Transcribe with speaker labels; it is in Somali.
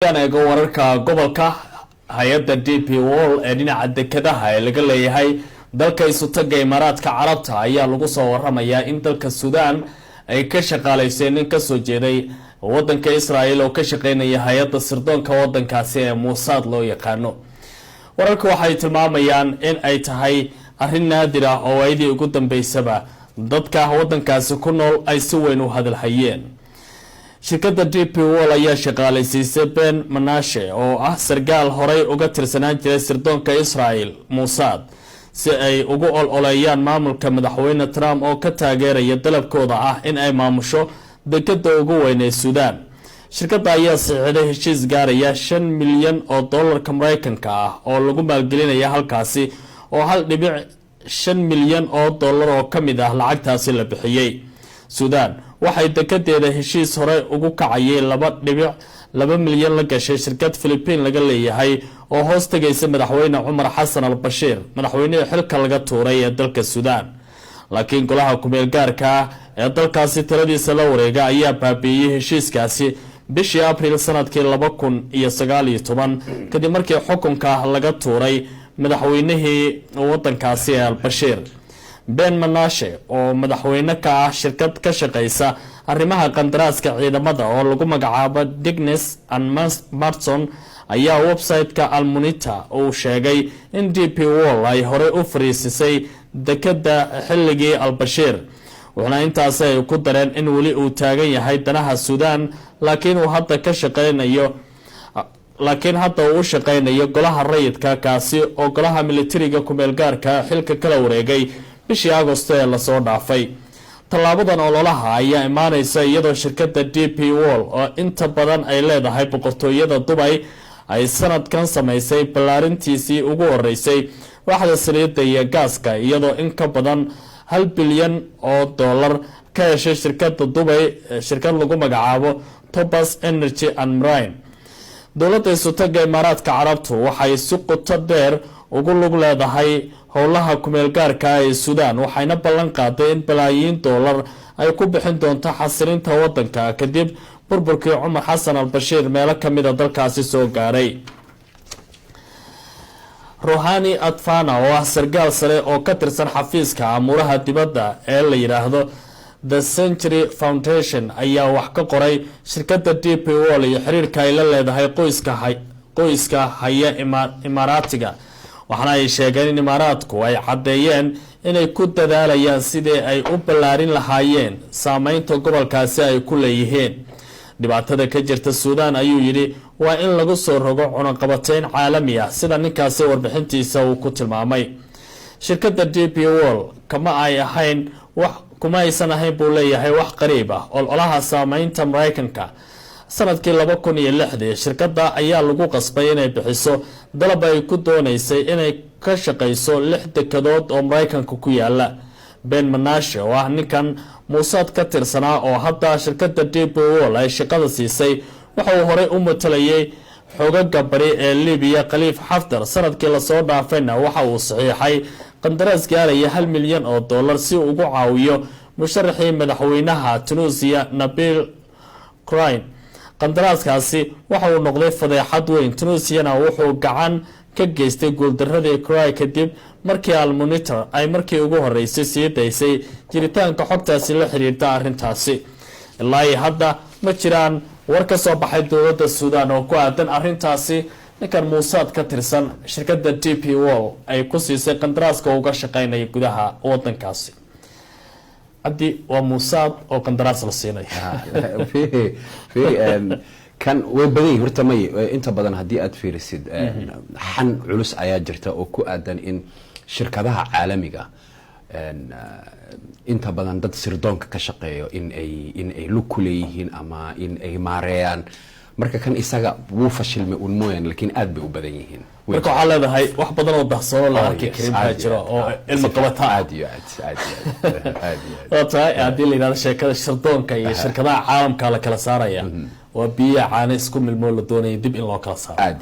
Speaker 1: haddaan eego wararka gobolka hay-adda DP World ee dhinaca dekedaha ee laga leeyahay dalka isutaga Imaaraadka Carabta ayaa lagu soo waramayaa in dalka Suudaan ay ka shaqaaleyseen nin ka soo jeeday wadanka Israa'iil oo ka shaqeynaya hay-adda sirdoonka wadankaasi ee Mossad loo yaqaano. wararka waxay tilmaamayaan in ay tahay arrin naadir ah oo ayadii ugu dambeysaba dadka wadankaasi ku nool ay si weyn u hadalhayeen. shirkadda DP World ayaa shaqaaleysiisay Ben Menashe oo ah sargaal horey uga tirsanaan jiray sirdoonka Israa'iil Mossad si ay ugu ololeeyaan maamulka madaxweyne Trump oo ka taageeraya dalabkooda ah in ay maamusho dekada ugu weyn ee Suudaan. shirkadda ayaa saxiixday heshiis gaaraya 5 milyan oo dollarka Mareykanka ah oo lagu maalgelinaya halkaasi oo 1.5 milyan oo dollar oo kamid ah lacagtaasi la bixiyay. Suudaan waxay dekedeeda heshiis hore ugu kacayay 2.2 milyan la gashay shirkad Philippine laga leeyahay oo hoos tagaysa madaxweyne Umar Hassan al-Bashir madaxweynaha xilka laga tuuray ee dalka Suudaan. laakiin golaha kumeel gaarka ee dalkaasi taladiisa la wareega ayaa baabiiyay heshiiskaasi bishii Abriil sanadkii 2019 kadib markii xukunka laga tuuray madaxweynihii wadankaasi al-Bashir. Ben Menashe oo madaxweyne ka ah shirkad ka shaqeysa arrimaha qandaraaska ciidamada oo lagu magacaabo Dignes and Marson ayaa website-ka Al-Munita uu sheegay in DP World ay hore u fariisisay dekada xilligii al-Bashir. waxaana intaas ay ku dareen in wali uu taagan yahay danaha Suudaan laakiin uu hadda uu shaqeynayo golaha rayidka kaasi oo golaha militariga kumeel gaarka xilka kala wareegay bishii Agoosto ee la soo dhaafay. talaabadan ololaha ayaa imaanaysa iyadoo shirkadda DP World oo inta badan ay leedahay boqortooyada Dubai ay sanadkan sameysay ballaarintiisii ugu horeysay waxda saliidda iyo gaaska iyadoo in ka badan 1 bilyan oo dollar ka heshay shirkadda Dubai shirkad lagu magacaabo Topaz Energy and Marine. dowladda isutaga Imaaraadka Carabtu waxay si qoto dheer ugu lug leedahay howlaha kumeel gaarka ee Suudaan waxayna ballan qaaday in balaayiin dollar ay ku bixin doonto xasilinta wadanka kadib burburkii Umar Hassan al-Bashir meelo kamid ah dalkaasi soo gaaray. Rouhani Atfana oo ah sargaal sare oo ka tirsan xafiiska amuraha dibadda ee la yiraahdo The Century Foundation ayaa wax ka qoray shirkadda DP World iyo xiriirka ay la leedahay qoyska haya Imaaraatiga. waxaana ay sheegeen in Imaaraadku ay cadeeyeen inay ku dadaalayaan sidii ay u ballaarin lahaayeen saameynta gobolkaasi ay ku leeyihiin. dhibaatada ka jirta Suudaan ayuu yiri waa in lagu soo rogo cunaqabateyn caalami ah sida ninkaasi warbixintiisa uu ku tilmaamay. shirkadda DP World kuma aysan ahayn buu leeyahay wax qariib ah ololaha saameynta Mareykanka. sanadkii 2006 shirkadda ayaa lagu qasbay inay bixiso dalab ay ku doonaysay inay ka shaqeyso 6 dekedood oo Mareykanka ku yaala. Ben Menashe oo ah ninkan Mossad ka tirsanaa oo hadda shirkadda DP World ay shaqada siisay waxa uu hore u matalayay xoogagga bari ee Liibiya Khalifa Haftar. sanadkii la soo dhaafayna waxa uu saxiixay qandaraas gaaraya 1 milyan oo dollar si uu ugu caawiyo musharaxii madaxweynaha Tunisia Nabil Crane. qandaraaskaasi waxa uu noqday fadeexad weyn. Tunisiana wuxuu gacan ka geystay guuldaradii Crane kadib markii Al-Munita ay markii ugu horeysay sii daysay jiritaanka xogtaasi la xiriirta arrintaasi. ilaa hadda ma jiraan war ka soo baxay dowladda Suudaan oo ku aadan arrintaasi. ninkan Mossad ka tirsan shirkadda DP World ay ku siisay qandaraaska uga shaqeynaya gudaha wadankaasi. عدي وموساد أو قندراس الصيني.
Speaker 2: في كان وبدي هرتمي أنت بدن هدي أدفير السد حن علوس عياجرته أو كأدن إن شركتها عالمية أنت بدن ضد سردونك كشقي إن أي لوكليهن أما إن أي ماريان marka kan isaga wuu fashilmay un mooyaan laakiin aad bay u badan yihiin
Speaker 1: marka waxa leedahay wax badan oo baxsano la arkay karim baa jira oo ilma qabata
Speaker 2: aad
Speaker 1: hadii la yiraahdo sheekada sirdoonka iyo shirkadaha caalamka la kala saaraya waa biyo caana isku milmoo la doonayay dib in loo kala saaro